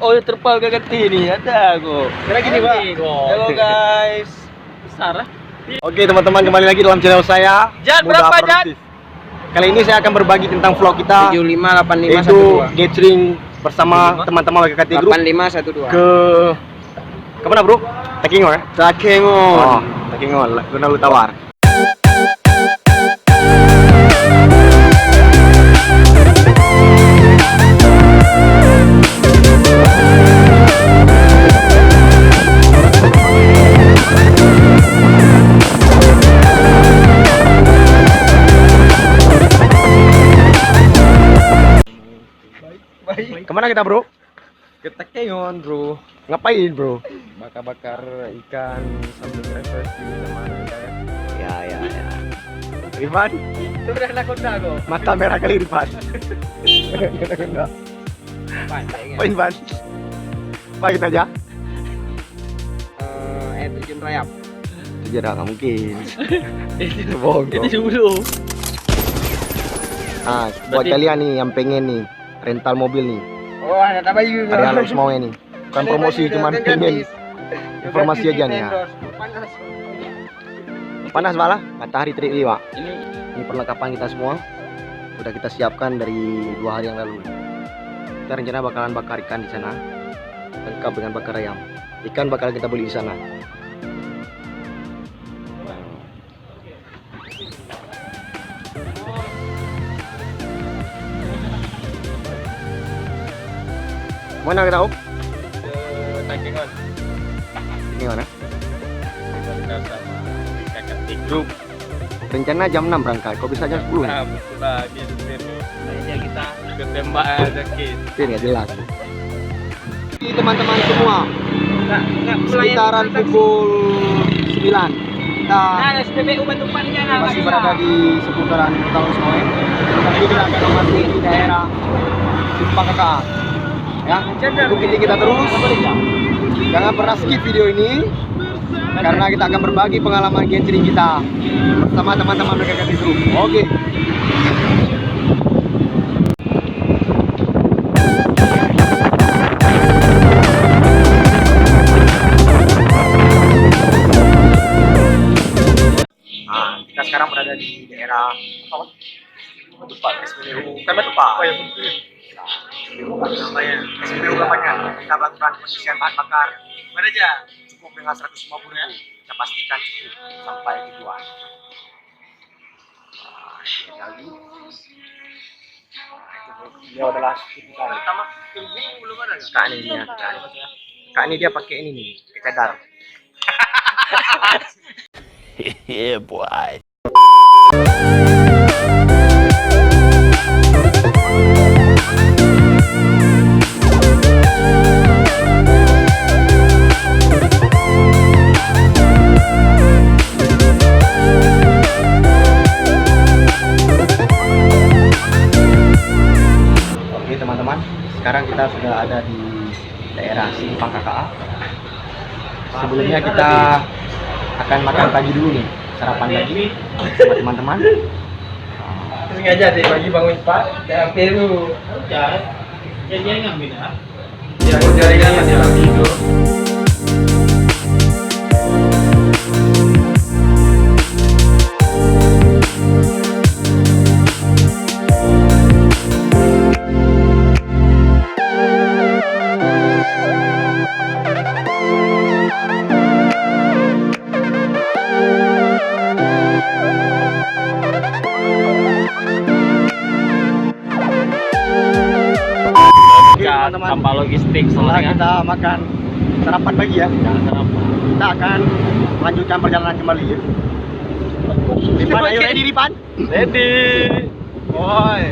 Oh, terpal ganti nih, ada aku. Kira gini, Pak. Halo guys. Sarah. Oke, teman-teman, kembali lagi dalam channel saya. Jan, Muda berapa, Produktif. Kali ini saya akan berbagi tentang vlog kita 758512. yaitu gathering bersama teman-teman WKT Group 8512. ke mana, Bro? Takingon ya? Takengon. Oh, Takingon, Gunung Tawar. Kemana kita, Bro? Ke Takengon, Bro. Ngapain, Bro? Bakar-bakar ikan sambil refreshing sama anak-anak. Ya. Rifan, Itu udah nakut-nakut. mata merah kali Rifan. Poin, Van. Apa kita aja? Terjun rayap. Tidak, nggak mungkin. Itu bohong. Itu dulu. Ah, buat kalian nih yang pengen nih rental mobil nih, Oh, ada tabayun. ada yang harus mau nih. Bukan promosi, cuman pengen informasi aja nih ya. Panas malah, matahari terik nih, Pak. Ini perlengkapan kita semua. Udah kita siapkan dari 2 hari yang lalu. Kita rencana bakalan bakar ikan di sana, lengkap dengan bakar ayam. Ikan bakal kita beli di sana. Mana kita, Om? Ke Takengon. Ini mana? Kita sama WKT Group. Rencana jam 6 berangkat. Kok bisa jam 10? Nah, betul lagi. Akhirnya kita ketembak aja kit. Ini nggak jelas. Jadi teman-teman semua, sekitaran pukul 9 kita Ada SPBU Batupannya masih berada di seputaran Kota Loskoen. Tapi kita akan memasuki di daerah Simpang Kakak. Ya, ikuti kita terus. Jangan pernah skip video ini karena kita akan berbagi pengalaman gathering kita bersama teman-teman WKT Group. Oke. Nah, kita sekarang berada di daerah apa? Batupak, SPBU. Bukan Batupak. Oh ya, namanya SPBU namanya. Kita melakukan pengisian bahan bakar. Mana aja? Cukup dengan 150.000. Kita pastikan cukup sampai tujuan. Nah, ini lagi. Dia adalah kita. Pertama belum ada. Kak ini dia. Kak ini dia pakai ini nih, kecadar. Yeah, boy. Oke teman-teman, sekarang kita sudah ada di daerah Simpang KKA. Sebelumnya kita akan makan pagi dulu nih, sarapan pagi sama teman-teman. Sengaja deh pagi bangun Pak. Jangan peru. Ya dia ngambil ya. Ya aku jaringan dia lagi tidur. Teman-teman, Tanpa logistik setelah soalnya. kita makan sarapan pagi ya, kita akan melanjutkan perjalanan kembali ya. Ripan, ayo ready Ripan? Ready. Woi.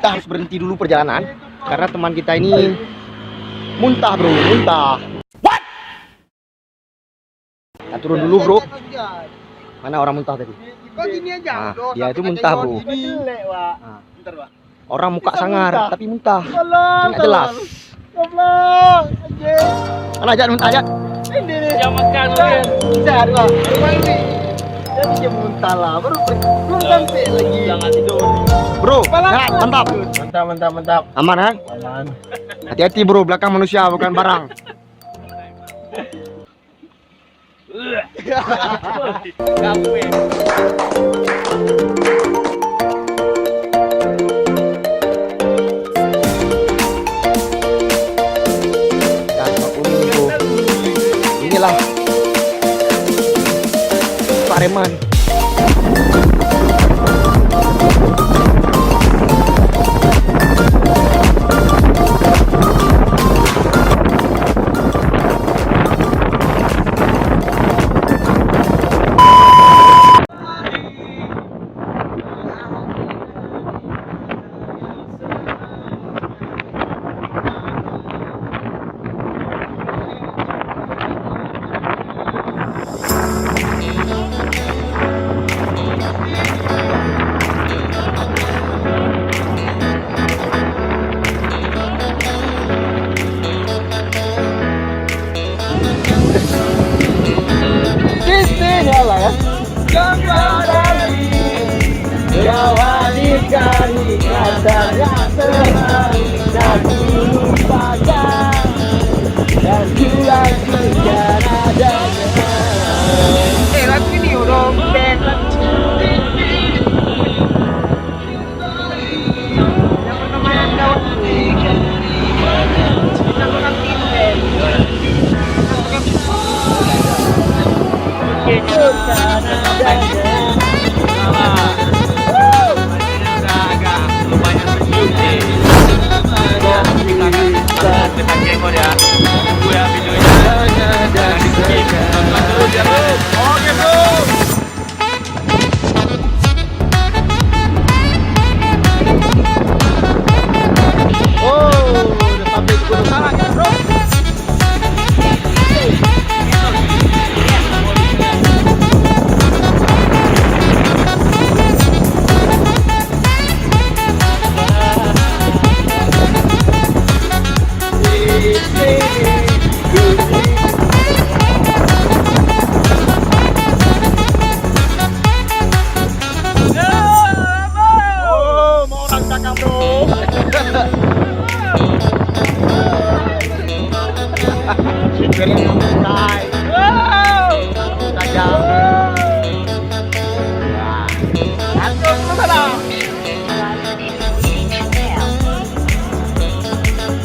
kita harus berhenti dulu perjalanan karena teman kita ini muntah bro, muntah. What? Kita turun dulu bro. Mana orang muntah tadi? Nah, dia itu muntah bro. Nah, orang muka sangar tapi muntah. Nggak jelas. Mana ajak muntah ajak? Yang makan mungkin. Sehat pak. Jadi dia muntah lah. Belum sampai lagi. Jangan tidur. Bro, sehat, mantap. Mantap. Aman kan? Aman. Hati-hati bro, belakang manusia bukan barang. Inilah Pak Reman.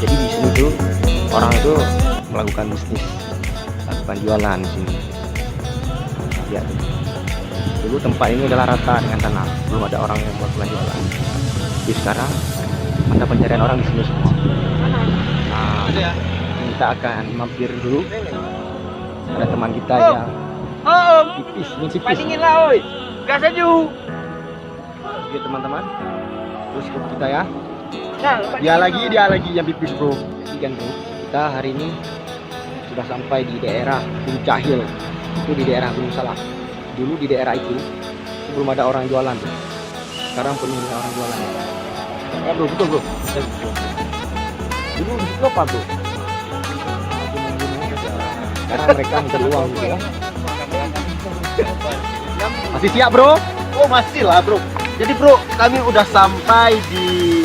Jadi di sini tuh orang itu melakukan bisnis, melakukan jualan di sini. Ya, dulu tempat ini adalah rata dengan tanah, belum ada orang yang melakukan jualan. Jadi sekarang mata pencarian orang di sini semua. Nah, kita akan mampir dulu. Ada teman kita yang pipis, ini pipis. Dingin lah, oi. Gas sejuk. Oke teman-teman, terus ikut kita ya. Dia lagi yang pipis bro. Jadi kan bro, kita hari ini sudah sampai di daerah Puncak Hill. Itu di daerah Gunung Salak. Dulu di daerah itu belum ada orang jualan tuh. Sekarang penuh dengan orang jualan. Bro, betul bro. Dulu di situ apa bro? Sekarang mereka mencari uang gitu ya. Masih siap bro? Oh masih lah bro. Jadi bro, kami udah sampai di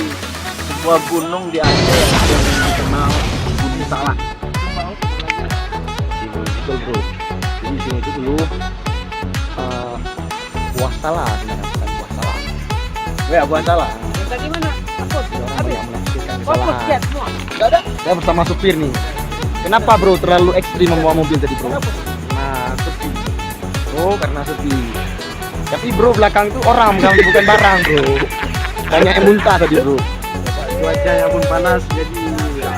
sebuah gunung di Aceh yang dikenal Gunung Salak. Betul bro. Jadi di sini itu dulu buah salak, bukan buah salak. Ya bukan salah. Tadi mana? Orang yang menafsirkan Oh, kesalahan. semua. Gak ada. Saya bersama supir nih. Kenapa bro terlalu ekstrim membawa mobil tadi bro? Nah sepi. Oh karena sepi. Tapi bro belakang itu orang bukan barang bro. Banyak yang muntah tadi bro. Cuacanya pun panas jadi ya,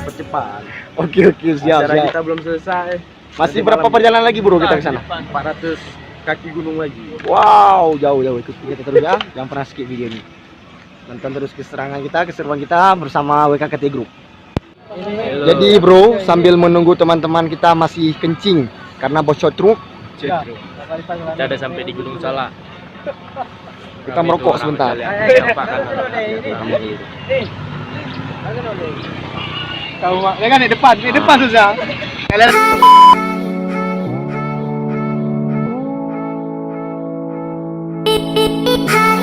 percepat. Oke siap. Acara kita belum selesai. Masih Nanti berapa malam perjalanan lagi bro kita ke sana? 400 kaki gunung lagi. Wow jauh ikut kita terus ya. Jangan pernah skip video ini. Nonton terus keseruan kita bersama WKKT Group. Jadi bro, sambil menunggu teman-teman kita masih kencing karena bocor truk, Kita ada sampai di Gunung Salak. kita merokok sebentar. Tahu mak, ya kan di depan susah. Hi.